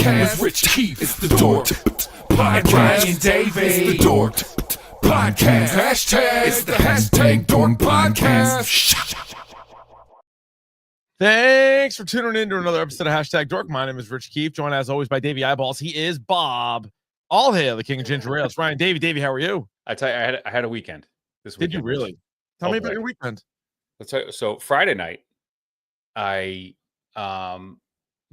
Podcast with Rich Keefe. It's the Dork Podcast. Ryan Davey. It's the Dork Podcast. Hashtag. It's the hashtag Dork Podcast. Thanks for tuning in to another episode of Hashtag Dork. My name is Rich Keefe, joined as always by Davey Eyeballs. He is Bob. All hail the king of ginger ale. It's Ryan Davey, how are you? I tell you, I had a weekend this weekend. Did you really? Tell me about your weekend. Let's tell you, so Friday night, I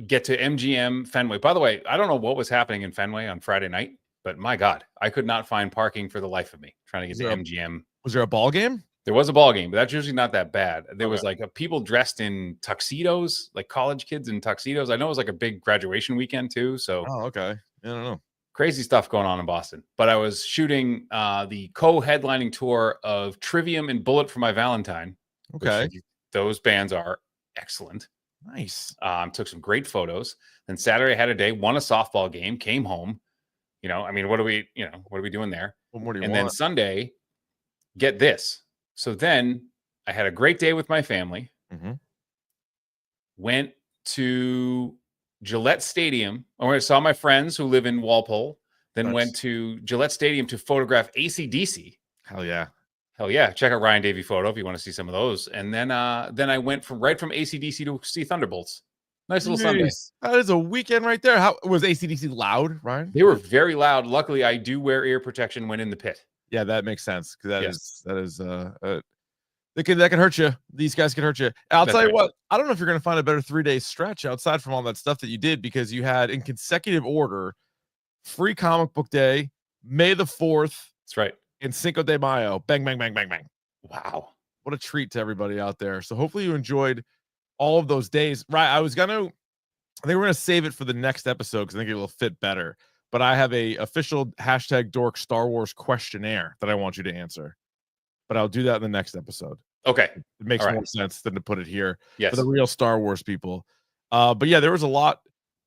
get to MGM Fenway. By the way, I don't know what was happening in Fenway on Friday night, but my God, I could not find parking for the life of me trying to get to MGM. Was there a ball game? There was a ball game, but that's usually not that bad. There was like people dressed in tuxedos, like college kids in tuxedos. I know it was like a big graduation weekend too. So, okay. I don't know. Crazy stuff going on in Boston. But I was shooting the co-headlining tour of Trivium and Bullet for My Valentine. Okay. Those bands are excellent. Nice. Took some great photos. Then Saturday I had a day, won a softball game, came home. I mean, what are we doing there? What more do you want? And then Sunday, get this. So then I had a great day with my family. Mm-hmm. Went to Gillette Stadium. I saw my friends who live in Walpole. Then went to Gillette Stadium to photograph AC/DC. Hell yeah. Hell yeah. Check out Ryan Davey Photo if you want to see some of those. And then I went from AC/DC to see Thunderbolts. Nice little Sunday. That is a weekend right there. How was AC/DC loud, Ryan? They were very loud. Luckily, I do wear ear protection when in the pit. Yeah, that makes sense. Because that is that can hurt you. These guys can hurt you. I'll tell you what, I don't know if you're gonna find a better 3-day stretch outside from all that stuff that you did, because you had in consecutive order Free Comic Book Day, May the 4th. That's right. And Cinco de Mayo. Bang, bang, bang, bang, bang. Wow. What a treat to everybody out there. So hopefully you enjoyed all of those days. Right. I think we're going to save it for the next episode because I think it will fit better. But I have a official hashtag Dork Star Wars questionnaire that I want you to answer. But I'll do that in the next episode. Okay. It makes more sense than to put it here for the real Star Wars people. But yeah, there was a lot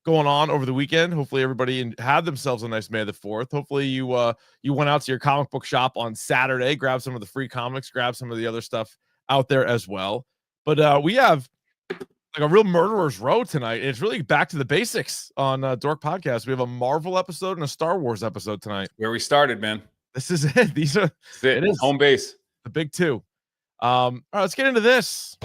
going on over the weekend. Hopefully everybody had themselves a nice May the 4th. Hopefully you went out to your comic book shop on Saturday, grabbed some of the free comics, grabbed some of the other stuff out there as well. But we have like a real murderer's row tonight. It's really back to the basics on Dork Podcast. We have a Marvel episode and a Star Wars episode tonight. Where we started, man. This is it. It is home base. The big two. All right, let's get into this.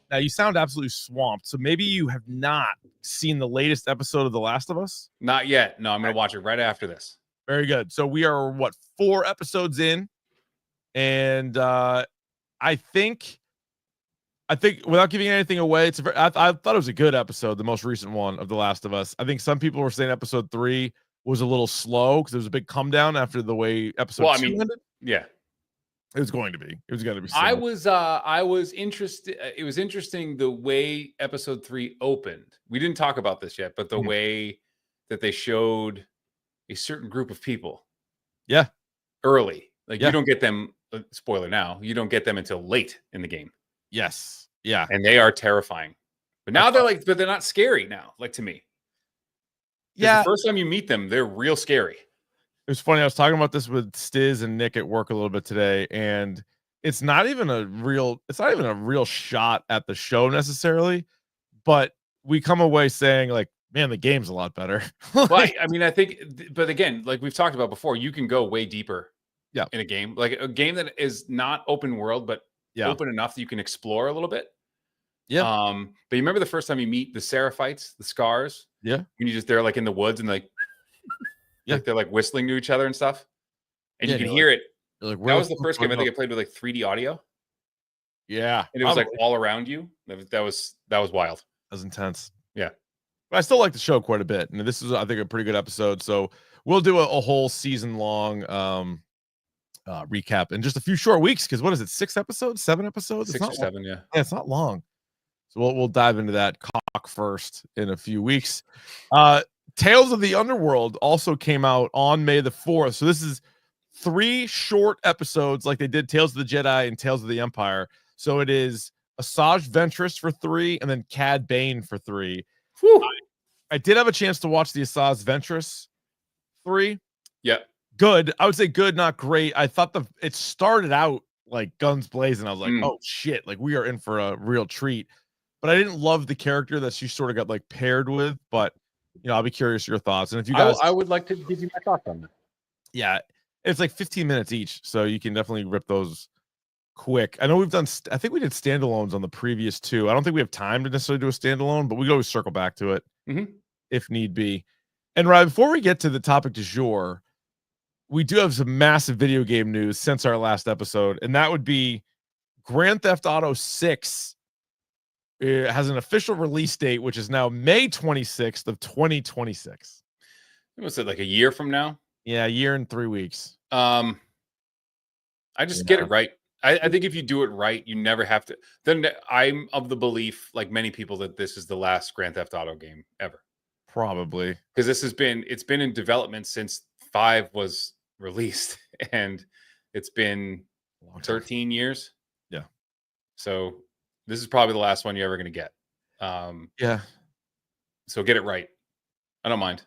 Now, you sound absolutely swamped, so maybe you have not seen the latest episode of The Last of Us? Not yet. No, I'm going to watch it right after this. Very good. So we are, 4 episodes in? And I think without giving anything away, I thought it was a good episode, the most recent one of The Last of Us. I think some people were saying episode 3 was a little slow because there was a big come down after the way episode 2 ended. Yeah. It was going to be. It was going to be. I was interested. It was interesting the way episode 3 opened. We didn't talk about this yet, but the way that they showed a certain group of people. Yeah. Early. Like you don't get them. Spoiler now. You don't get them until late in the game. Yes. Yeah. And they are terrifying. But now but they're not scary now. Like to me. Yeah. The first time you meet them, they're real scary. It was funny. I was talking about this with Stiz and Nick at work a little bit today, and it's not even a real shot at the show necessarily, but we come away saying like, man, the game's a lot better. Well, I mean, I think, but again, like we've talked about before, you can go way deeper in a game, like a game that is not open world, but open enough that you can explore a little bit. Yeah. But you remember the first time you meet the Seraphites, the Scars? Yeah. When they're like in the woods and like, like they're like whistling to each other and stuff, and you can hear it. Like, that was the first game I think I played with like 3D audio. Yeah, and it was like all around you. That was wild. That was intense. Yeah, but I still like the show quite a bit, and this is I think a pretty good episode. So we'll do a whole season long recap in just a few short weeks. Because what is it? 6 episodes? 7 episodes? 6 or 7. Yeah, it's not long. So we'll dive into that cock first in a few weeks. Tales of the Underworld also came out on May the 4th. So this is 3 short episodes like they did Tales of the Jedi and Tales of the Empire. So it is Asajj Ventress for 3 and then Cad Bane for 3. I did have a chance to watch the Asajj Ventress 3. Yeah. Good. I would say good, not great. I thought it started out like guns blazing. I was like, oh shit, like we are in for a real treat. But I didn't love the character that she sort of got like paired with. But I'll be curious your thoughts. And if you guys, I would like to give you my thoughts on that. Yeah, it's like 15 minutes each, so you can definitely rip those quick. I know we've done. I think we did standalones on the previous two. I don't think we have time to necessarily do a standalone, but we can always circle back to it if need be. And right before we get to the topic du jour, we do have some massive video game news since our last episode, and that would be Grand Theft Auto 6 has an official release date, which is now May 26th of 2026. Was it like a year from now? Yeah, a year and 3 weeks. I just get it right. I think if you do it right, you never have to. Then I'm of the belief, like many people, that this is the last Grand Theft Auto game ever. Probably. Because it's been in development since 5 was released, and it's been 13 years. Yeah. So this is probably the last one you're ever going to get. Yeah. So get it right. I don't mind.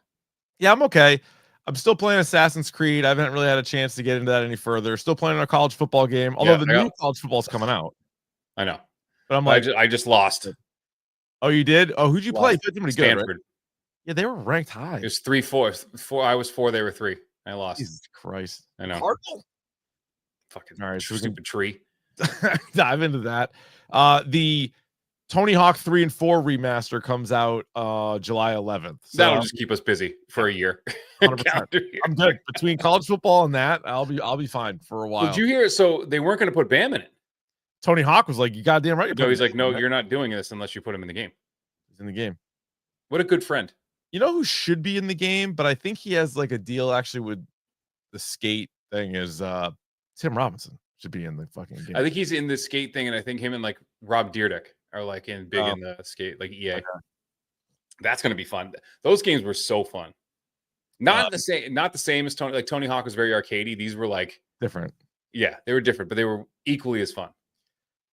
Yeah, I'm okay. I'm still playing Assassin's Creed. I haven't really had a chance to get into that any further. Still playing a college football game, although the new college football is coming out. I know. But I'm like, I just lost. Oh, you did? Oh, who'd you play? Stanford. Good, right? Yeah, they were ranked high. It was 3-4. I was 4. They were 3. I lost. Jesus Christ. I know. Cardinal? Fucking all right, stupid tree. Dive into that. The Tony Hawk 3 and 4 remaster comes out July 11th. So that'll just keep us busy for a year. 100%. I'm good. Between college football and that, I'll be fine for a while. Did you hear? So they weren't going to put Bam in it. Tony Hawk was like, "You goddamn right." No, he's like, "No, you're not doing this unless you put him in the game." He's in the game. What a good friend. You know who should be in the game, but I think he has like a deal actually with the skate thing. Is Tim Robinson should be in the fucking game. I think he's in the skate thing, and I think him and like Rob Dyrdek are like in the skate, like EA. Okay. That's gonna be fun. Those games were so fun. Not the same as Tony. Like Tony Hawk was very arcadey. These were like different. Yeah, they were different, but they were equally as fun.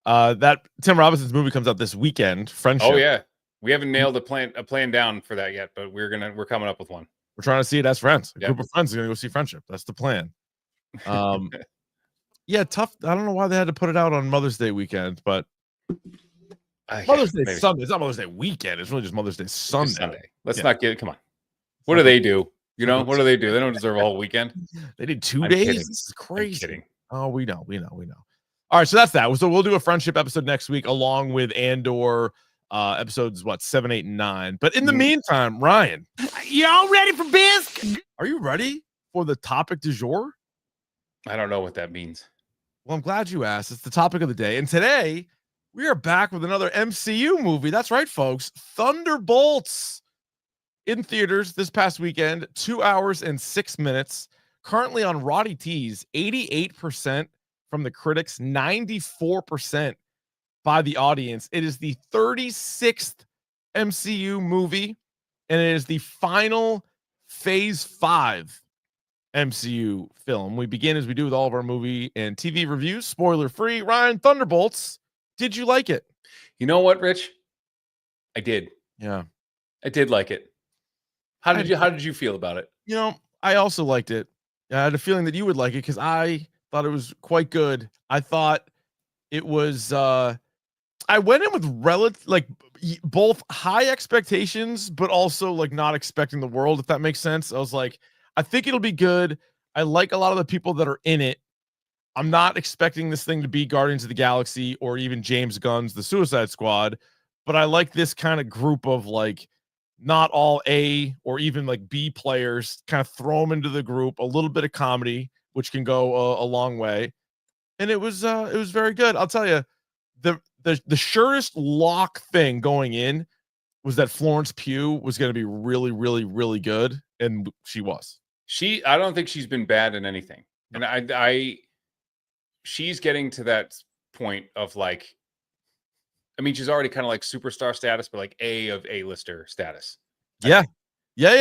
That Tim Robinson's movie comes out this weekend. Friendship. Oh yeah, we haven't nailed a plan down for that yet, but we're coming up with one. We're trying to see it as friends. A group of friends are gonna go see Friendship. That's the plan. Yeah, tough. I don't know why they had to put it out on Mother's Day weekend, but Mother's Day Sunday. It's not Mother's Day weekend. It's really just Mother's Day Sunday. Let's not get it. Come on. What do they do? What do they do? They don't deserve a whole weekend. They did 2 days. Kidding. This is crazy. I'm kidding. Oh, we know. All right, so that's that. So we'll do a Friendship episode next week, along with Andor episodes 7, 8, and 9. But in the meantime, Ryan, y'all ready for biz? Are you ready for the topic du jour? I don't know what that means. Well, I'm glad you asked. It's the topic of the day, and today we are back with another MCU movie. That's right, folks. Thunderbolts in theaters this past weekend, 2 hours and 6 minutes. Currently on Roddy T's, 88% from the critics, 94% by the audience. It is the 36th MCU movie, and it is the final Phase 5 MCU film. We begin as we do with all of our movie and TV reviews, spoiler free. Ryan, Thunderbolts, did you like it? You know what, Rich? I did. Yeah, I did like it. How did you feel about it? I also liked it. I had a feeling that you would like it because I thought it was quite good. I thought it was I went in with both high expectations, but also like not expecting the world, if that makes sense. I was like, I think it'll be good. I like a lot of the people that are in it. I'm not expecting this thing to be Guardians of the Galaxy or even James Gunn's The Suicide Squad, but I like this kind of group of like not all A or even like B players, kind of throw them into the group, a little bit of comedy, which can go a long way. And it was very good. I'll tell you, the surest lock thing going in was that Florence Pugh was going to be really, really, really good. And she was. I don't think she's been bad in anything. And she's getting to that point of like, I mean, she's already kind of like superstar status, but like A-lister status. Yeah.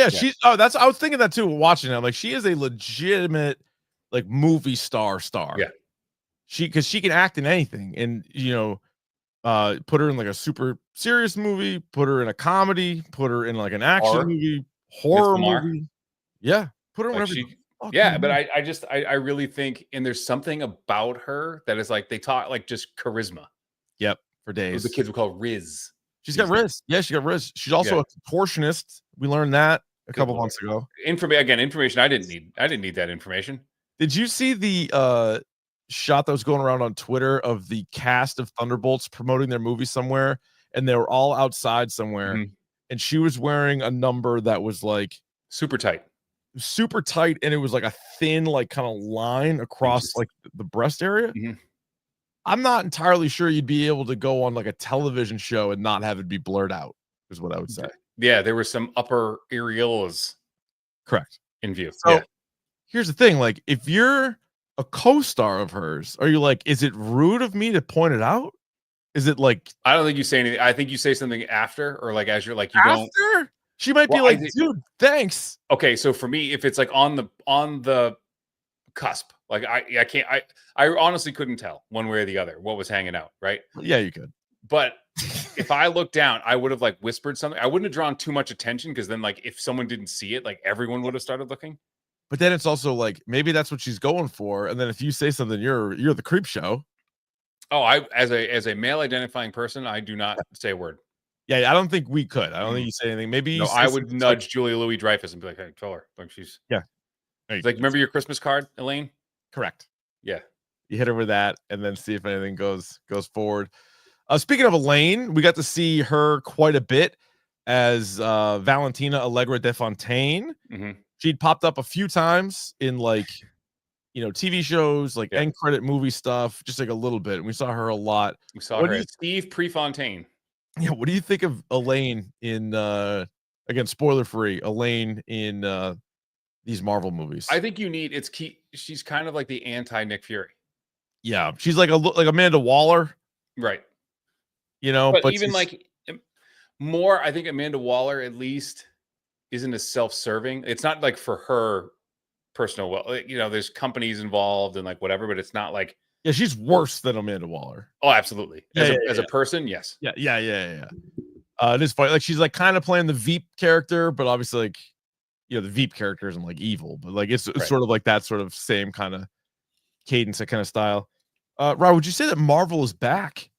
She's I was thinking that too, watching it. I'm like, she is a legitimate like movie star. Yeah. Because she can act in anything. And put her in like a super serious movie, put her in a comedy, put her in like an action movie, horror movie. Yeah. Put her in whatever. Yeah, but I really think, and there's something about her that is like, they talk like just charisma. Yep, for days. The kids would call Riz. She's got Riz. Yeah, she got Riz. She's also a contortionist. We learned that a couple months ago. Information I didn't need. I didn't need that information. Did you see the shot that was going around on Twitter of the cast of Thunderbolts promoting their movie somewhere, and they were all outside somewhere, and she was wearing a number that was like super tight, and it was like a thin, like kind of line across like the breast area. I'm not entirely sure you'd be able to go on like a television show and not have it be blurred out, is what I would say. Yeah, there were some upper areolas. Correct. In view. So here's the thing, like if you're a co-star of hers, are you like, is it rude of me to point it out? Is it like, I don't think you say anything. I think you say something after, or like as you're like, you after? Don't. She might be like, dude, thanks. Okay, so for me, if it's like on the cusp, like I can't, I honestly couldn't tell one way or the other what was hanging out, right? Yeah, you could. But if I looked down, I would have like whispered something. I wouldn't have drawn too much attention, because then like if someone didn't see it, like everyone would have started looking. But then it's also like, maybe that's what she's going for, and then if you say something, you're the creep show. Oh, as a male identifying person, I do not say a word. Yeah, I don't think we could. I don't think you say anything. Maybe I would nudge like Julia Louis-Dreyfus and be like, "Hey, tell her." Like she's like, remember your Christmas card, Elaine? Correct. Yeah, you hit her with that, and then see if anything goes forward. Speaking of Elaine, we got to see her quite a bit as Valentina Allegra de Fontaine. She'd popped up a few times in like, TV shows, like end credit movie stuff, just like a little bit. And we saw her a lot. We saw her as Steve Prefontaine. Yeah, what do you think of Elaine in again, spoiler free, Elaine in these Marvel movies? I think she's kind of like the anti Nick Fury. Yeah, she's like Amanda Waller, right? But even like more, I think Amanda Waller at least isn't as self-serving. It's not like for her personal there's companies involved and like whatever, but it's not like, yeah, she's worse than Amanda Waller. Oh, absolutely. As a person, yes. Yeah. It is funny. Like she's like kind of playing the Veep character, but obviously like the Veep character isn't like evil, but like it's sort of like that sort of same kind of cadence, that kind of style. Rob, would you say that Marvel is back?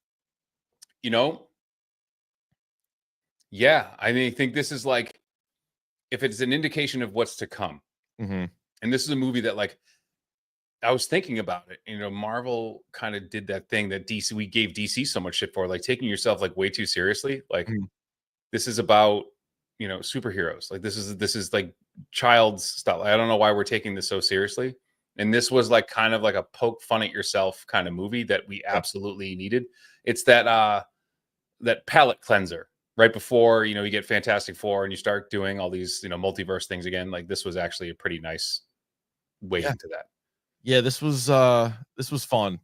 Yeah, I mean, I think this is like, if it's an indication of what's to come, and this is a movie that like, I was thinking about it. Marvel kind of did that thing that we gave DC so much shit for, like taking yourself like way too seriously. Like this is about, superheroes. Like this is like child's stuff. I don't know why we're taking this so seriously. And this was like kind of like a poke fun at yourself kind of movie that we absolutely needed. It's that palate cleanser right before, you get Fantastic Four and you start doing all these, multiverse things again. Like this was actually a pretty nice way into that. Yeah, this was fun.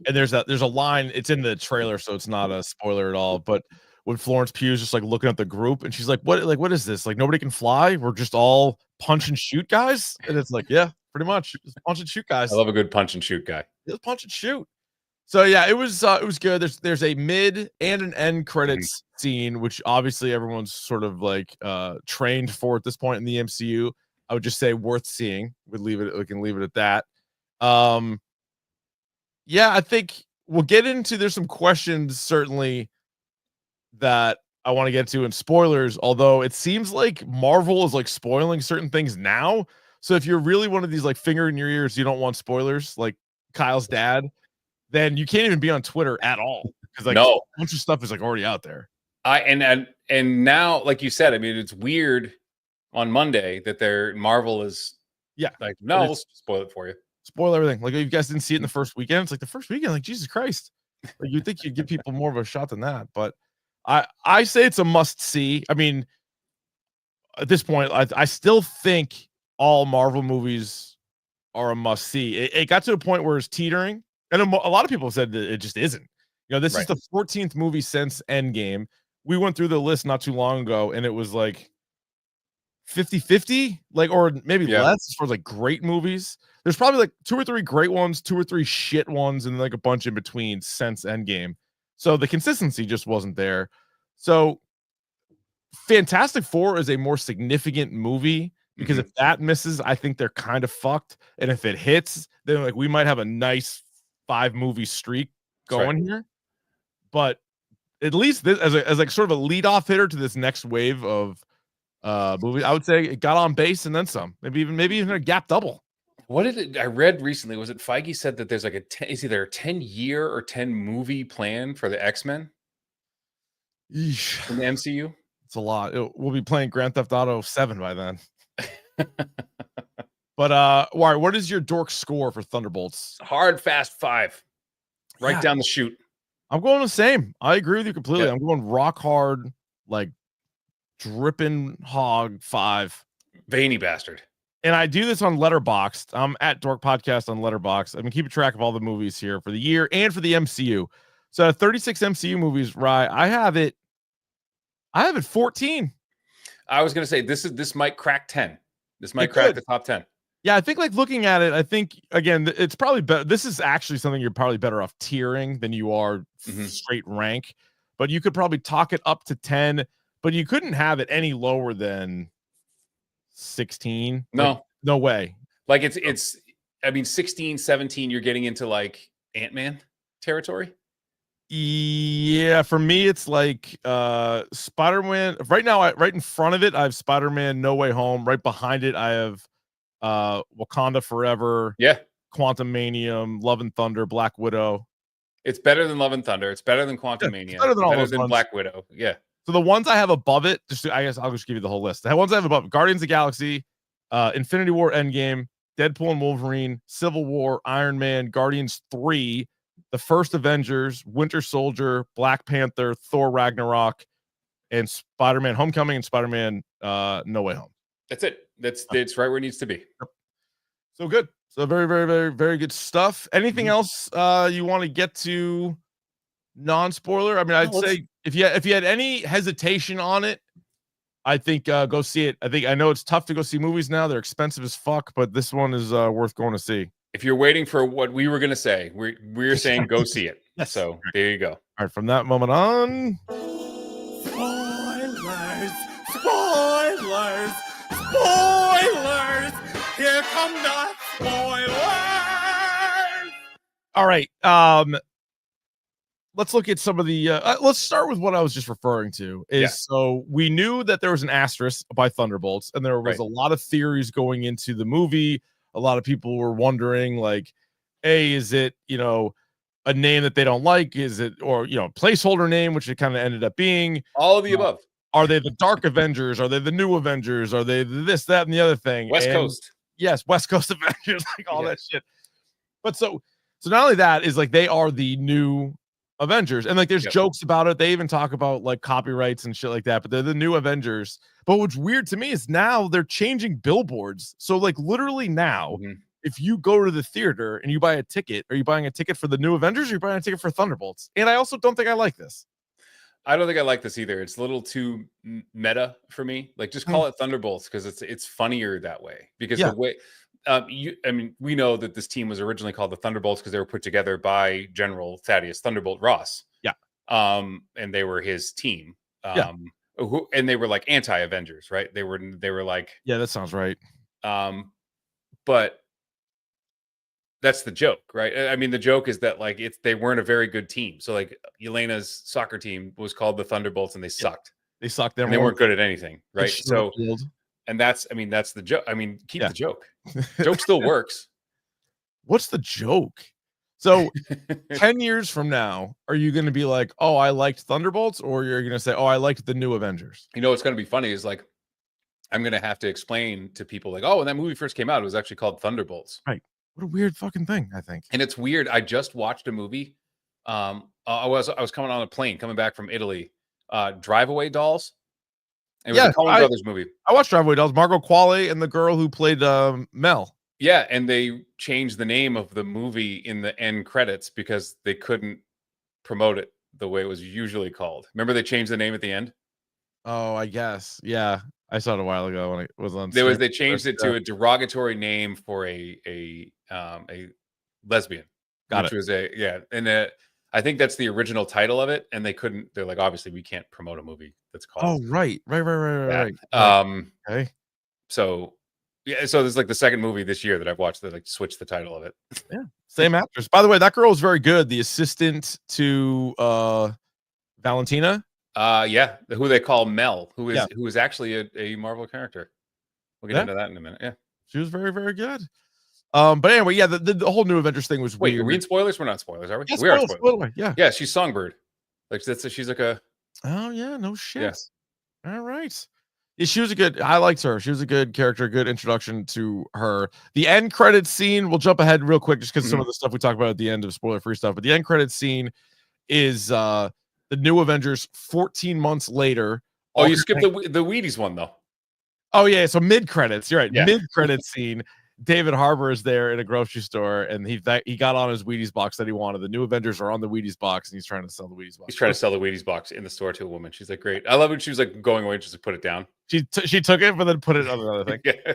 And there's a line, it's in the trailer, so it's not a spoiler at all. But when Florence Pugh is just like looking at the group and she's like, what is this? Like nobody can fly? We're just all punch and shoot guys? And it's like, yeah, pretty much. Just punch and shoot guys. I love a good punch and shoot guy. Just punch and shoot. So yeah, it was good. There's a mid and an end credits scene, which obviously everyone's sort of like trained for at this point in the MCU. I would just say worth seeing. We can leave it at that. Yeah, I think we'll get into, there's some questions certainly that I want to get to in spoilers, although it seems like Marvel is like spoiling certain things now. So if you're really one of these like finger in your ears, you don't want spoilers like Kyle's dad, then you can't even be on Twitter at all, because like a bunch of stuff is like already out there. And now, like you said, I mean, it's weird on Monday that Marvel is like, no, we'll spoil it for you. Spoil everything. Like, you guys didn't see it in the first weekend. It's like the first weekend, like Jesus Christ. Like you'd think you'd give people more of a shot than that. But I say it's a must see. I mean, at this point, I still think all Marvel movies are a must see. It got to a point where it's teetering. And a lot of people said that it just isn't. This is the 14th movie since Endgame. We went through the list not too long ago, and it was like 50-50, like, or maybe less as far as like great movies. There's probably like 2 or 3 great ones, 2 or 3 shit ones, and like a bunch in between since Endgame. So the consistency just wasn't there. So Fantastic Four is a more significant movie because if that misses, I think they're kind of fucked. And if it hits, then like we might have a nice 5-movie streak going here. But at least this as like sort of a leadoff hitter to this next wave of movies, I would say it got on base and then some. Maybe even a gap double. What did it? I read recently, was it Feige said that there's like it's either a 10-year or 10-movie plan for the X-Men in the MCU? It's a lot. We'll be playing Grand Theft Auto 7 by then. But what is your dork score for Thunderbolts? Hard, fast 5. Right down the chute. I'm going the same. I agree with you completely. Yeah. I'm going rock hard, like dripping hog 5. Veiny bastard. And I do this on Letterboxd. I'm at Dork Podcast on Letterboxd. I've been keeping track of all the movies here for the year and for the MCU. So 36 MCU movies, right? I have it 14. I was gonna say this might crack 10. This might crack the top 10. Yeah, I think like looking at it, I think again, it's probably better. This is actually something you're probably better off tiering than you are straight rank. But you could probably talk it up to 10, but you couldn't have it any lower than 16. No, like, no way. Like it's I mean 16, 17, you're getting into like Ant-Man territory. Yeah, for me it's like Spider-Man. Right now, right in front of it, I have Spider-Man No Way Home. Right behind it, I have Wakanda Forever. Yeah. Quantumanium, Love and Thunder, Black Widow. It's better than Love and Thunder. It's better than Quantumania. It's better than all those ones. Black Widow. Yeah. So the ones I have above it, I guess I'll just give you the whole list. The ones I have above it: Guardians of the Galaxy, Infinity War Endgame, Deadpool and Wolverine, Civil War, Iron Man, Guardians 3, The First Avengers, Winter Soldier, Black Panther, Thor Ragnarok, and Spider-Man Homecoming and Spider-Man No Way Home. That's it. It's right where it needs to be. So good. So very, very, very, very good stuff. Anything else you want to get to non-spoiler? I mean, I'd say if you had any hesitation on it, I think go see it. I know it's tough to go see movies now. They're expensive as fuck, but this one is worth going to see. If you're waiting for what we were going to say, we're saying go see it. Yes. So there you go. All right. From that moment on. Spoilers! Spoilers! Here come the spoilers! All right. Let's look at some of the let's start with what I was just referring to so we knew that there was an asterisk by Thunderbolts, and there was a lot of theories going into the movie. A lot of people were wondering, like, is it, a name that they don't like? Is it, or, placeholder name, which it kind of ended up being? All of the above. Are they the Dark Avengers? Are they the New Avengers? Are they this, that, and the other thing? West Coast. Yes, West Coast Avengers, like all that shit. But so not only that, is like they are the new Avengers, and like there's jokes about it. They even talk about like copyrights and shit like that, but they're the new Avengers. But what's weird to me is now they're changing billboards. So like literally now, if you go to the theater and you buy a ticket, are you buying a ticket for the new Avengers, or are you buying a ticket for Thunderbolts? And I also don't think I like this. I don't think I like this either. It's a little too meta for me. Like, just call it Thunderbolts, because it's funnier that way. Because the way we know that this team was originally called the Thunderbolts because they were put together by General Thaddeus Thunderbolt Ross. Yeah. And they were his team. And they were like anti-Avengers, right? They were like, yeah, that sounds right. But that's the joke, right? I mean, the joke is that like they weren't a very good team. So like Yelena's soccer team was called the Thunderbolts, and they sucked. They sucked. And they weren't good at anything, right? So, and that's the joke. I mean, keep the joke. Joke still works. What's the joke? So 10 years from now, are you going to be like, oh, I liked Thunderbolts, or you're going to say, oh, I liked the new Avengers? You know, what's going to be funny is like, I'm going to have to explain to people like, oh, when that movie first came out, it was actually called Thunderbolts. Right. What a weird fucking thing, I think. And it's weird. I just watched a movie. I was coming on a plane coming back from Italy. Drive Away Dolls. It was a Coen Brothers movie. I watched Drive Away Dolls. Margot Qualley and the girl who played Mel. Yeah, and they changed the name of the movie in the end credits because they couldn't promote it the way it was usually called. Remember, they changed the name at the end? Oh, I guess. Yeah. I saw it a while ago when it was on. They changed it to a derogatory name for a lesbian. Got which it. And I think that's the original title of it, and they couldn't. They're like, obviously, we can't promote a movie that's called. Oh, right. Okay. So Yeah, so this is like the second movie this year that I've watched that like switched the title of it. Yeah, same actress. By the way, that girl is very good. The assistant to Valentina. Yeah, who they call Mel, who is actually a Marvel character. We'll get into that in a minute. Yeah, she was very, very good. But anyway, yeah, the whole New Avengers thing was weird. Wait, are we in spoilers? We're not spoilers, are we? Yeah, we are spoilers. Yeah, she's Songbird. Like she's like a. Oh yeah, no shit. Yes. All right. Yeah, she was a good. I liked her. She was a good character. Good introduction to her. The end credits scene. We'll jump ahead real quick just because some of the stuff we talk about at the end of spoiler free stuff. But the end credits scene is the New Avengers 14 months later. Oh, you skipped the Wheaties one though. Oh yeah, so mid credits. You're right. Yeah. Mid credits scene. David Harbour is there in a grocery store, and he got on his Wheaties box that he wanted. The New Avengers are on the Wheaties box, and he's trying to sell the Wheaties box. He's trying to sell the Wheaties box in the store to a woman. She's like, "Great." I love when she was like going away just to put it down. She took it, but then put it on another thing. Yeah.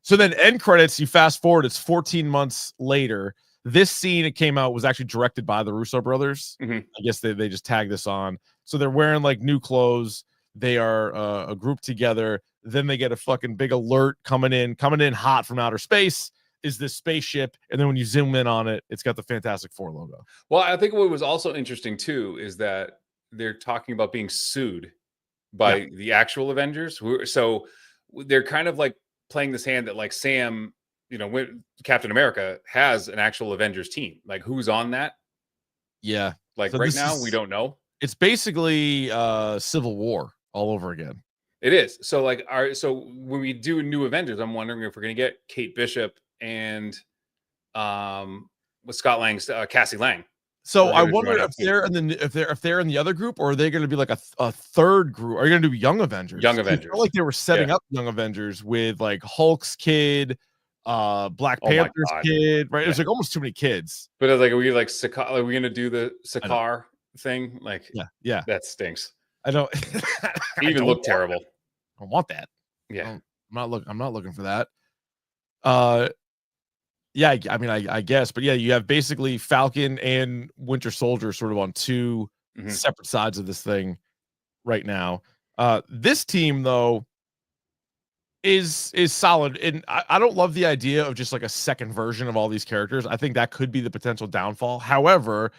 So then end credits. You fast forward. It's 14 months later. This scene, it came out, was actually directed by the Russo brothers. I guess they just tagged this on. So they're wearing like new clothes. They are a group together. Then they get a fucking big alert coming in hot from outer space is this spaceship. And then when you zoom in on it, it's got the Fantastic Four logo. Well, I think what was also interesting too is that they're talking about being sued by the actual Avengers. So they're kind of like playing this hand that like Sam, Captain America has an actual Avengers team. Like who's on that? Yeah. Like so right now, we don't know. It's basically Civil War all over again. It is. So like so when we do New Avengers, I'm wondering if we're going to get Kate Bishop and with Scott Lang's Cassie Lang. So I wonder if they're in the other group, or are they going to be like a third group? Are you going to do Young Avengers? Young Avengers. I feel like they were setting up Young Avengers with like Hulk's kid, Black Panther's kid, right? It was like almost too many kids. But like, are we like Sakaar? Are we going to do the Sakaar thing? Like, yeah, that stinks. I don't. He even looked terrible. I don't want that. Yeah, I'm not looking for that. Yeah, I mean, I guess, but yeah, you have basically Falcon and Winter Soldier sort of on two separate sides of this thing right now. This team though is solid, and I don't love the idea of just like a second version of all these characters. I think that could be the potential downfall. However,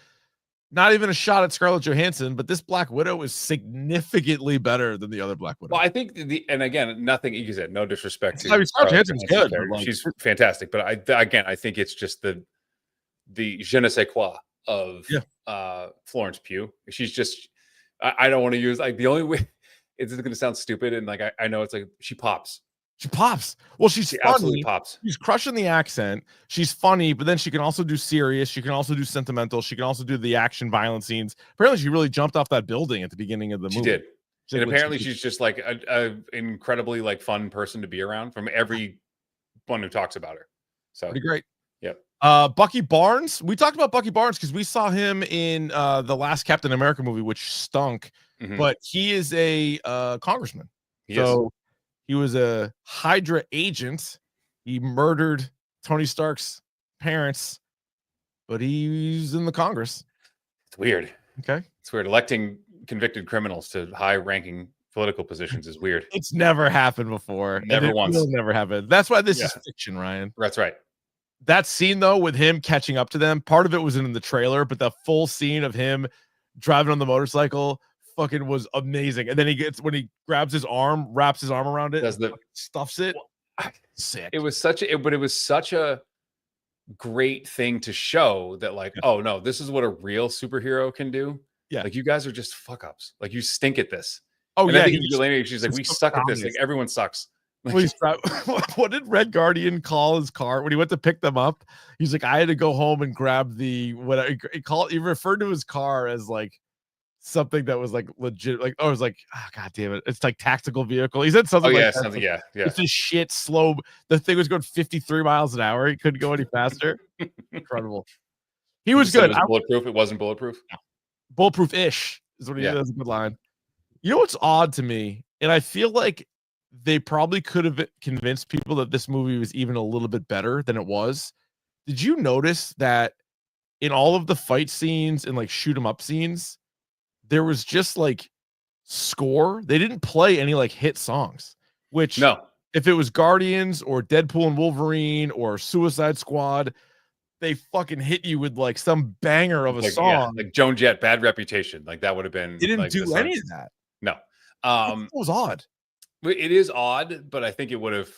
not even a shot at Scarlett Johansson, but this Black Widow is significantly better than the other Black Widow. Well, I think and again, nothing you said, no disrespect to Scarlett Johansson's good. She's fantastic, but I think it's just the je ne sais quoi of Florence Pugh. She's just I don't want to use like the only way it's going to sound stupid, and like I know it's like she pops. She pops. Well, she funny. Absolutely pops. She's crushing the accent. She's funny, but then she can also do serious. She can also do sentimental. She can also do the action, violent scenes. Apparently, she really jumped off that building at the beginning of the movie. She did. And apparently, she's just like a incredibly like fun person to be around from everyone who talks about her. So pretty great. Yep. Bucky Barnes. We talked about Bucky Barnes because we saw him in the last Captain America movie, which stunk. But he is a congressman. He was a Hydra agent. He murdered Tony Stark's parents, but he's in the Congress. It's weird. Okay. It's weird. Electing convicted criminals to high-ranking political positions is weird. It's never happened before. Never once. It'll never happen. That's why this is fiction, Ryan. That's right. That scene, though, with him catching up to them, part of it was in the trailer, but the full scene of him driving on the motorcycle fucking was amazing. And then when he grabs his arm, wraps his arm around it, stuffs it. Sick. It was such a great thing to show that like, oh no, this is what a real superhero can do. Yeah. Like you guys are just fuck ups. Like you stink at this. Oh, and I think she's like, we suck at this. Like everyone sucks. What did Red Guardian call his car when he went to pick them up? He's like, I had to go home and grab he referred to his car as like something that was like legit, like it was like, oh god damn it, it's like tactical vehicle. He said something like something, yeah. It's just shit slow. The thing was going 53 miles an hour. He couldn't go any faster. Incredible. He was good. It was bulletproof. It wasn't bulletproof. No. Bulletproof-ish is what he said. That's a good line. You know what's odd to me, and I feel like they probably could have convinced people that this movie was even a little bit better than it was. Did you notice that in all of the fight scenes and like shoot 'em up scenes, there was just like score? They didn't play any like hit songs, which if it was Guardians or Deadpool and Wolverine or Suicide Squad, they fucking hit you with like some banger of a song. Like Joan Jett, Bad Reputation. Like that would have been. They didn't like do any of that. No. It was odd. It is odd, but I think it would have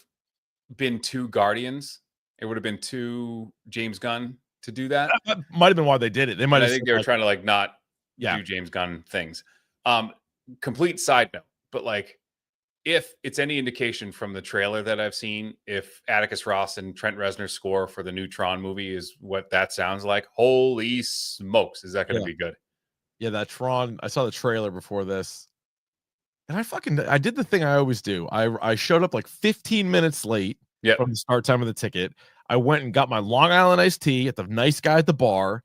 been too Guardians. It would have been too James Gunn to do that. That might have been why they did it. They might. I think they were trying to like not do James Gunn things. Complete side note, but like if it's any indication from the trailer that I've seen, if Atticus Ross and Trent Reznor's score for the new Tron movie is what that sounds like, holy smokes, is that going to be good? Yeah, that Tron. I saw the trailer before this, and I did the thing I always do. I showed up like 15 minutes late from the start time of the ticket. I went and got my Long Island iced tea at the nice guy at the bar.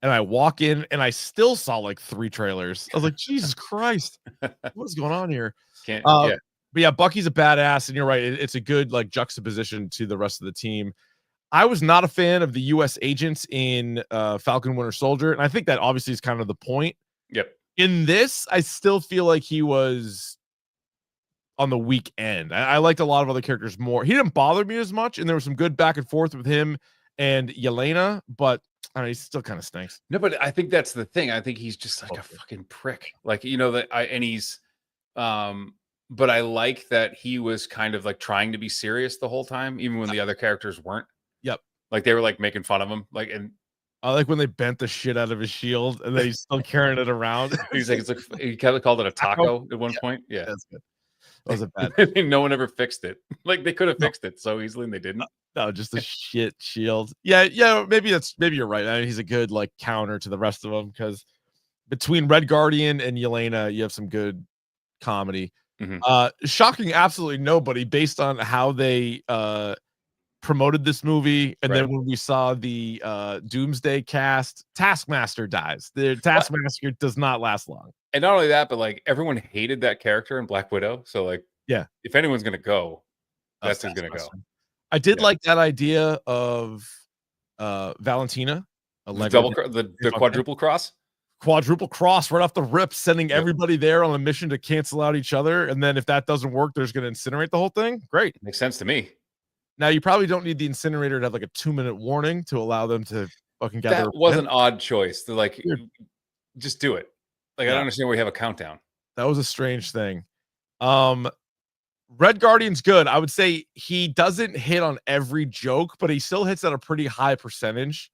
And I walk in and I still saw like 3 trailers. I was like, Jesus Christ, what is going on here? But yeah, Bucky's a badass, and you're right. It's a good like juxtaposition to the rest of the team. I was not a fan of the U.S. agents in Falcon Winter Soldier, and I think that obviously is kind of the point. Yep. In this, I still feel like he was on the weak end. I liked a lot of other characters more. He didn't bother me as much, and there was some good back and forth with him and Yelena, but I mean, he still kind of stinks. No, but I think that's the thing. I think he's just like a fucking prick. Like, you know, but I like that he was kind of like trying to be serious the whole time, even when the other characters weren't. Yep. Like they were like making fun of him. Like, and I like when they bent the shit out of his shield and then he's still carrying it around. He's like, he kind of called it a taco at one point. Yeah. That's good. That was a bad. No one ever fixed it. Like they could have fixed it so easily and they didn't. No, just a shit shield. Yeah, maybe you're right. I mean, he's a good like counter to the rest of them because between Red Guardian and Yelena, you have some good comedy. Shocking absolutely nobody based on how they promoted this movie, and then when we saw the Doomsday cast, Taskmaster dies. The Taskmaster does not last long. And not only that, but like everyone hated that character in Black Widow. So like, yeah, if anyone's gonna go, that's who's gonna go. I did like that idea of Valentina, the quadruple cross. Quadruple cross right off the rip, sending everybody there on a mission to cancel out each other, and then if that doesn't work, there's going to incinerate the whole thing. Great, makes sense to me. Now you probably don't need the incinerator to have like a 2-minute warning to allow them to fucking gather. That was an odd choice. They're like, just do it. Like I don't understand where you have a countdown. That was a strange thing. Red Guardian's good. I would say he doesn't hit on every joke, but he still hits at a pretty high percentage.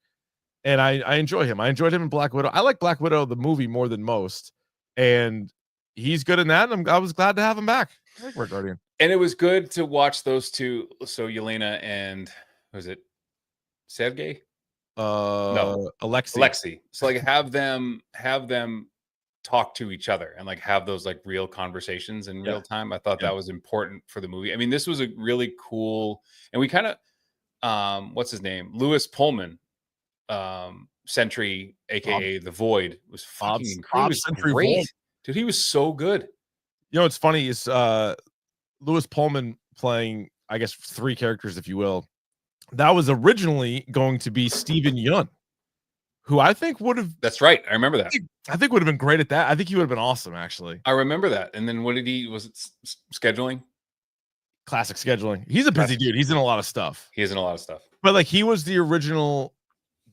And I enjoy him. I enjoyed him in Black Widow. I like Black Widow, the movie, more than most. And he's good in that. And I was glad to have him back. I like Red Guardian. And it was good to watch those two. So Yelena and was it Sergey? No, Alexei. So like have them talk to each other and like have those like real conversations in real time. I thought that was important for the movie. I mean, this was a really cool, and we kind of what's his name? Lewis Pullman, Sentry, aka the Void, was fucking incredible. Great. Dude, he was so good. You know what's funny is Lewis Pullman playing, I guess, 3 characters, if you will. That was originally going to be Steven Yeun, who I think would have. That's right. I remember that. I think would have been great at that. I think he would have been awesome, actually. I remember that. And then what did he? Was it scheduling? Classic scheduling. He's a busy dude. He's in a lot of stuff. He is in a lot of stuff. But like he was the original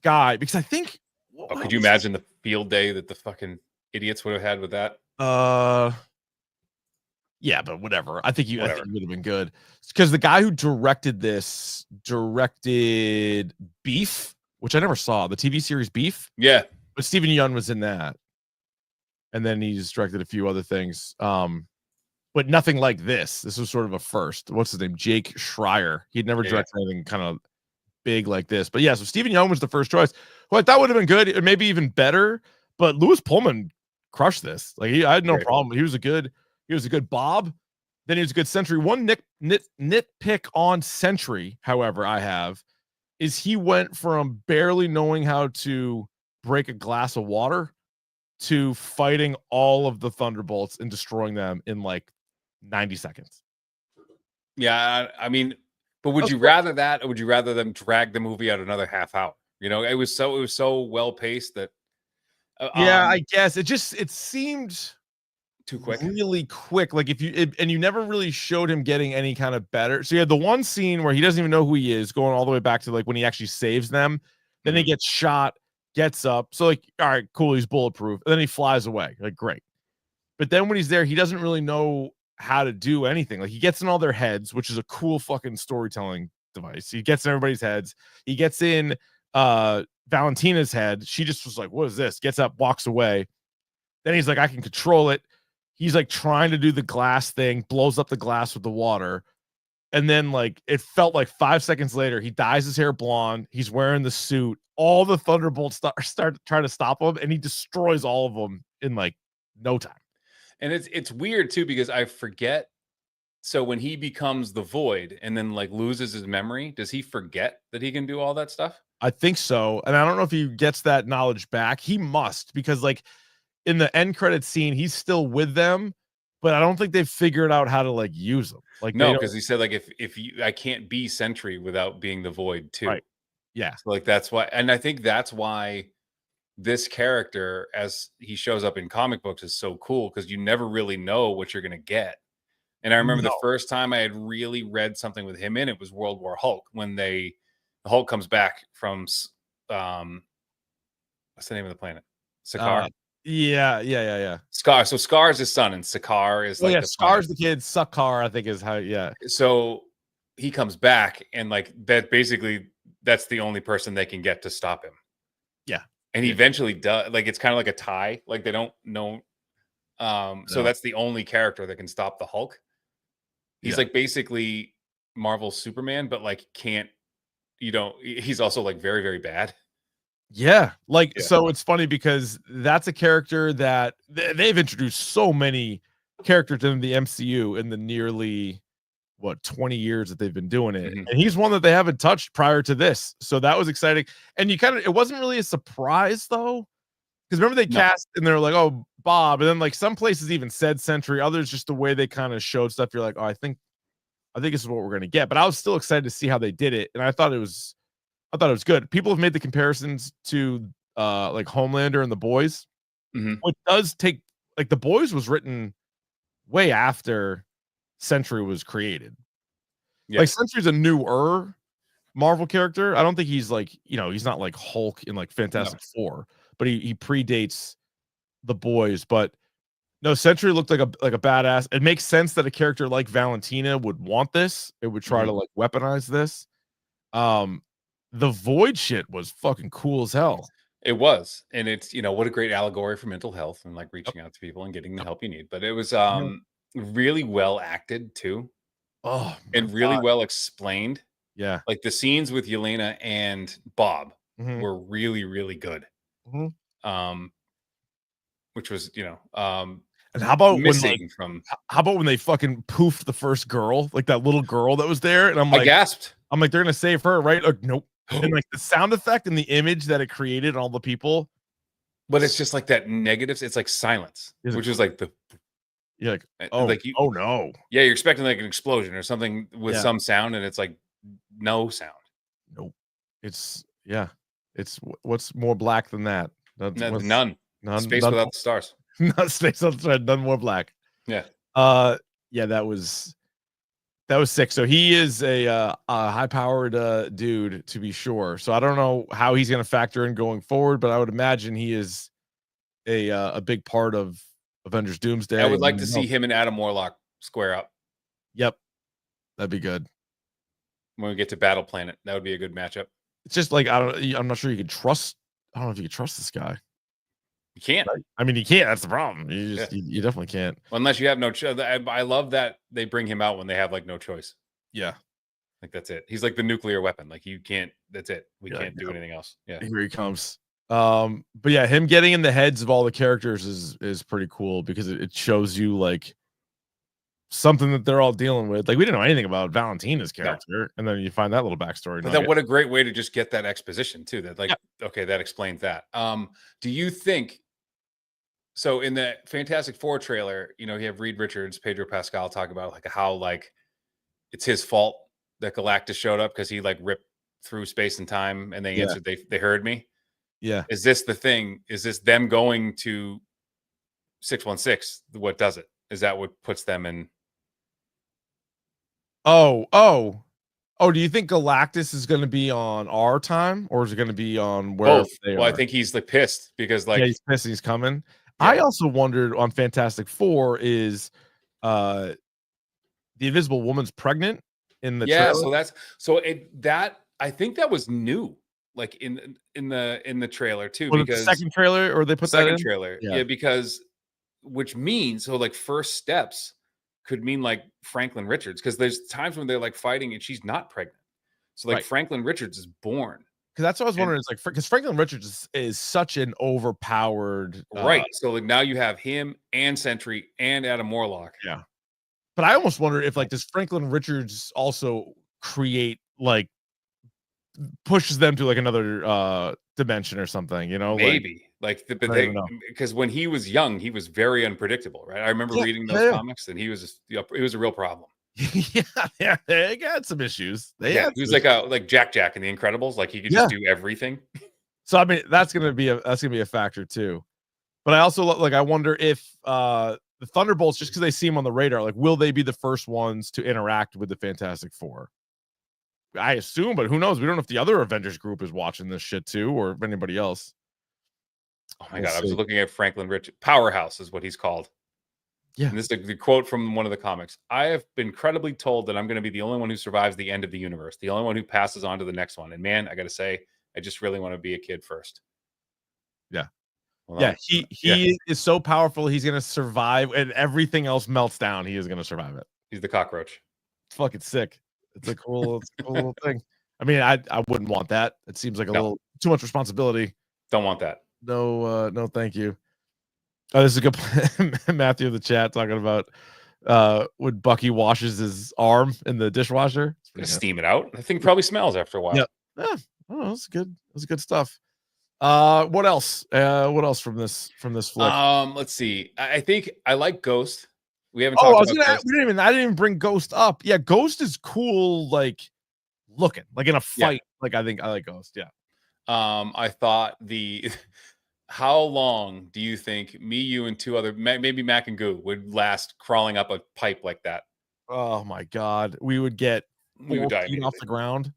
guy because I think. Could you imagine the field day that the fucking idiots would have had with that? Yeah, but whatever. I think he would have been good because the guy who directed this directed Beef, which I never saw, the TV series Beef. Yeah, but Steven Yeun was in that, and then he's directed a few other things. But nothing like this. This was sort of a first. What's his name? Jake Schreier. He'd never directed anything kind of big like this. But yeah, so Steven Yeun was the first choice. Who I thought would have been good, or maybe even better. But Lewis Pullman crushed this. Like I had no problem. He was a good Bob. Then he was a good Sentry. One nitpick on Sentry, however, I have is he went from barely knowing how to break a glass of water to fighting all of the Thunderbolts and destroying them in like 90 seconds. Yeah, I mean, but would you rather that, or would you rather them drag the movie out another half hour? You know, it was so well paced that. I guess it seemed too quick, really quick. Like and you never really showed him getting any kind of better. So you had the one scene where he doesn't even know who he is, going all the way back to like when he actually saves them. Then he gets shot, gets up. So like, all right, cool, he's bulletproof. And then he flies away. Like, great. But then when he's there, he doesn't really know how to do anything. Like, he gets in all their heads, which is a cool fucking storytelling device. He gets in everybody's heads. He gets in Valentina's head. She just was like, what is this? Gets up, walks away. Then he's like, I can control it. He's like trying to do the glass thing, blows up the glass with the water. And then like it felt like 5 seconds later, he dyes his hair blonde. He's wearing the suit. All the Thunderbolts start trying to stop him, and he destroys all of them in like no time. And it's weird too, because I forget. So when he becomes the Void and then like loses his memory, does he forget that he can do all that stuff? I think so. And I don't know if he gets that knowledge back. He must, because like in the end credit scene, he's still with them, but I don't think they've figured out how to like use them. Like, no, because he said like if you, I can't be Sentry without being the Void too. Right. Yeah. So like that's why, and I think that's why this character, as he shows up in comic books, is so cool, because you never really know what you're gonna get. And I remember the first time I had really read something with him in it was World War Hulk, when the Hulk comes back from what's the name of the planet? Sakaar. Yeah. Scar. So Scar is his son, and Sakaar is like Scar's the kid. Sakaar, I think, is how. Yeah. So he comes back, and like that, basically, that's the only person they can get to stop him. Yeah. And he eventually does. Like, it's kind of like a tie. Like, they don't know. So that's the only character that can stop the Hulk. He's like basically Marvel's Superman, but like can't. He's also like very, very bad. Yeah, like so it's funny because that's a character that they've introduced so many characters in the MCU in the nearly 20 years that they've been doing it. And he's one that they haven't touched prior to this. So that was exciting. And it wasn't really a surprise though. Because remember they cast and they're like, oh, Bob, and then like some places even said Sentry, others just the way they kind of showed stuff. You're like, oh, I think this is what we're gonna get. But I was still excited to see how they did it, and I thought it was good. People have made the comparisons to like Homelander and The Boys, which does take like The Boys was written way after Sentry was created. Like Sentry's a newer Marvel character. I don't think he's like, he's not like Hulk in like Fantastic Four, but he predates The Boys. But no, Sentry looked like a badass. It makes sense that a character like Valentina would want this. It would try to like weaponize this. The Void shit was fucking cool as hell. It was. And it's, what a great allegory for mental health and like reaching out to people and getting the help you need. But it was really well acted too. Oh, and really well explained. Yeah. Like the scenes with Yelena and Bob were really, really good. Which was, and how about missing how about when they fucking poofed the first girl, like that little girl that was there? And I'm like, I gasped. I'm like, they're gonna save her, right? Like, nope. And like the sound effect and the image that it created and all the people. But it's just like that negatives. It's like silence, which is like you're like, oh, like oh no. Yeah, you're expecting like an explosion or something with some sound, and it's like no sound. Nope. It's what's more black than that? None. Space without the stars. Not space outside, none more black. Yeah. Yeah, that was sick. So he is a high-powered dude, to be sure. So I don't know how he's going to factor in going forward, but I would imagine he is a big part of Avengers Doomsday. I would like to see him and Adam Warlock square up. Yep, that'd be good. When we get to Battle Planet, that would be a good matchup. It's just like I'm not sure you can trust. I don't know if you can trust this guy. You can't. Right? I mean, you can't. That's the problem. You just you definitely can't. Unless you have no choice. I love that they bring him out when they have like no choice. Yeah. Like that's it. He's like the nuclear weapon. Like you can't. That's it. We can't do anything else. Yeah. Here he comes. But yeah, him getting in the heads of all the characters is pretty cool because it shows you like something that they're all dealing with. Like we didn't know anything about Valentina's character, and then you find that little backstory. But what a great way to just get that exposition too. That like okay, that explains that. Do you think? So in the Fantastic Four trailer, you have Reed Richards, Pedro Pascal talk about like how like it's his fault that Galactus showed up because he like ripped through space and time, and they answered they heard me. Yeah. Is this the thing? Is this them going to 616, what does it? Is that what puts them in? Do you think Galactus is going to be on our time, or is it going to be on where they well, are? I think he's like pissed because like he's pissed he's coming. Yeah. I also wondered on Fantastic Four is the Invisible Woman's pregnant in the trailer? That I think that was new, like in the trailer too, Was it because the second trailer, or they put that in? trailer, yeah, because which means like first steps could mean like Franklin Richards, because there's times when they're like fighting and she's not pregnant, so like Franklin Richards is born. Because that's what I was wondering. It's like because Franklin Richards is such an overpowered, right? So like now you have him and Sentry and Adam Warlock. Yeah, but I almost wonder if like does Franklin Richards also create like pushes them to like another dimension or something? You know, maybe because when he was young, he was very unpredictable, right? I remember reading those comics, and he was it was a real problem. yeah, they got some issues. He was like Jack in the Incredibles, like he could just do everything. So I mean, that's gonna be a factor too. But I also like I wonder if the Thunderbolts, just because they see them on the radar, like will they be the first ones to interact with the Fantastic Four? I assume, but who knows? We don't know if the other Avengers group is watching this shit too, or if anybody else. Oh my God, I was looking at Franklin Richards. Powerhouse is what he's called. Yeah. And this is the quote from one of the comics. I have been credibly told that I'm going to be the only one who survives the end of the universe, the only one who passes on to the next one. And man, I got to say, I just really want to be a kid first. Yeah. Well, he is so powerful. He's going to survive, and everything else melts down. He is going to survive it. He's the cockroach. It's fucking sick. It's a cool little thing. I mean, I wouldn't want that. It seems like a little too much responsibility. Don't want that. No, thank you. Oh, this is a good Matthew in the chat talking about when Bucky washes his arm in the dishwasher. Steam it out. The thing probably smells after a while. Yeah. I don't know. It's good. It's good stuff. What else? What else from this flick? Let's see. I think I like Ghost. We haven't talked about Ghost. I didn't even bring Ghost up. Yeah, Ghost is cool, like looking, like in a fight. Like I like Ghost. Yeah. I thought how long do you think me, you, and two other, maybe Mac and Goo, would last crawling up a pipe like that? Oh my God, we would die off the ground.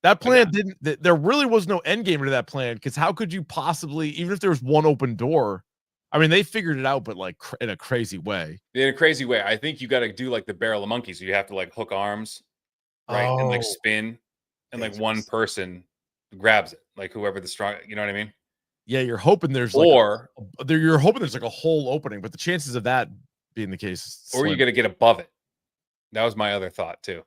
That plan there really was no end game to that plan, because how could you possibly, even if there was one open door? I mean, they figured it out, but like in a crazy way. In a crazy way. I think you got to do like the barrel of monkeys. So you have to like hook arms, right, and like spin, and like one person grabs it, like whoever the strong. You know what I mean? Yeah, you're hoping there's you're hoping there's like a whole opening, but the chances of that being the case, or you're gonna get above it. That was my other thought too.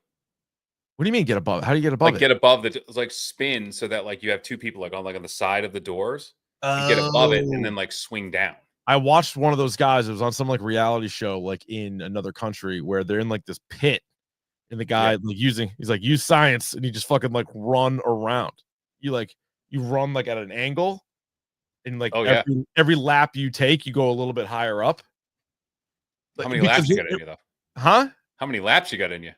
What do you mean get above? How do you get above it? Get above like spin so that like you have two people like on the side of the doors. You get above it and then like swing down. I watched one of those guys. It was on some like reality show, like in another country, where they're in like this pit, and the guy he's like use science, and you just fucking like run around. You run like at an angle, and like every lap you take, you go a little bit higher up. How many laps you got in you though? Huh? How many laps you got in you?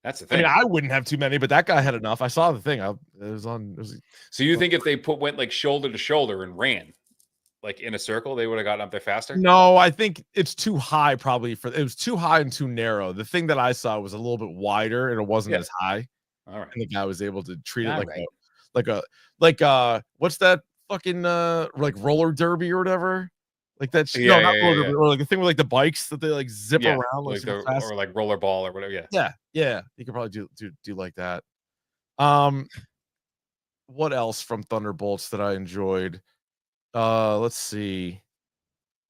That's the thing. I mean, I wouldn't have too many, but that guy had enough. I saw the thing. So you think if they went like shoulder to shoulder and ran, like in a circle, they would have gotten up there faster? No, I think it's too high. Probably it was too high and too narrow. The thing that I saw was a little bit wider, and it wasn't as high. All right. And the guy was able to treat it like what's that fucking like roller derby or whatever? Like that not roller derby, or like the thing with like the bikes that they like zip around like or like roller ball or whatever. Yeah. You could probably do like that. What else from Thunderbolts that I enjoyed? Let's see.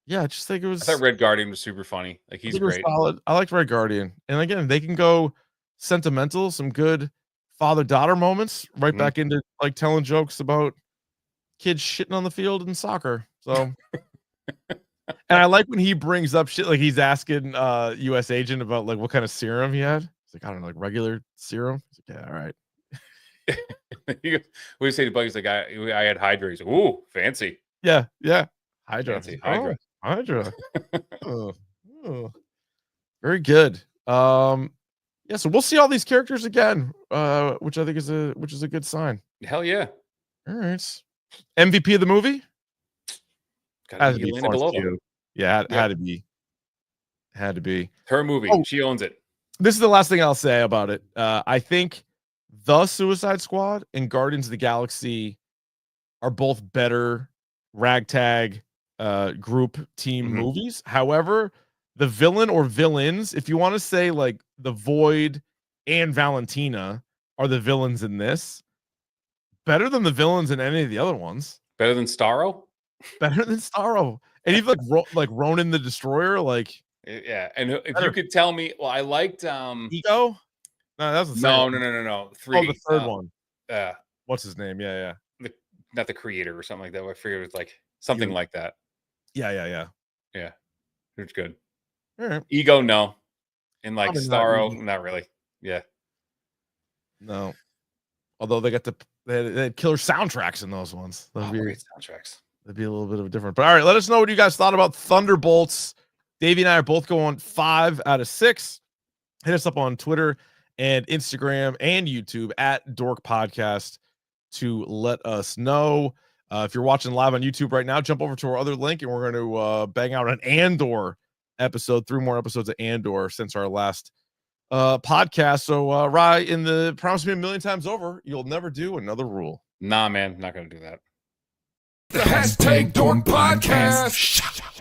Yeah, I just think it was. I thought Red Guardian was super funny. Like he's great. Solid. I liked Red Guardian, and again, they can go sentimental, some good father-daughter moments, right back into like telling jokes about kids shitting on the field in soccer. So, and I like when he brings up shit like he's asking U.S. agent about like what kind of serum he had. He's like, I don't know, like regular serum. He's like, yeah, all right. We say to Buggy's like, I had Hydra. He's like, ooh, fancy. Yeah. Hydra. Fancy. Hydra. Hydra. Very good. Yeah, so we'll see all these characters again, which I think is a good sign. Hell yeah. All right. MVP of the movie? Gotta be Yelena Belova. Yeah, had to be. Had to be. Her movie. Oh. She owns it. This is the last thing I'll say about it. I think The Suicide Squad and Guardians of the Galaxy are both better ragtag group team movies. However, the villain or villains, if you want to say like the Void and Valentina are the villains in this, better than the villains in any of the other ones. Better than Starro? Better than Starro. And even like Ronan the Destroyer, like yeah. And if you could tell me, well, I liked Ego. No, that's the no. 3. Oh, the third one. Yeah. What's his name? Yeah. Not the creator or something like that. I figured it was like something like that. Yeah. It's good. All right. Ego, no. And like Probably Starro, not really. Yeah. No. Although they had killer soundtracks in those ones. Great soundtracks. That'd be a little bit of a different. But all right, let us know what you guys thought about Thunderbolts. Davey and I are both going 5 out of 6. Hit us up on Twitter and Instagram and YouTube at Dork Podcast to let us know. If you're watching live on YouTube right now, jump over to our other link and we're going to bang out an Andor episode, 3 more episodes of Andor since our last podcast. So Rye, in the promise me a million times over, you'll never do another rule. Nah, man, not going to do that. The hashtag Dork Podcast.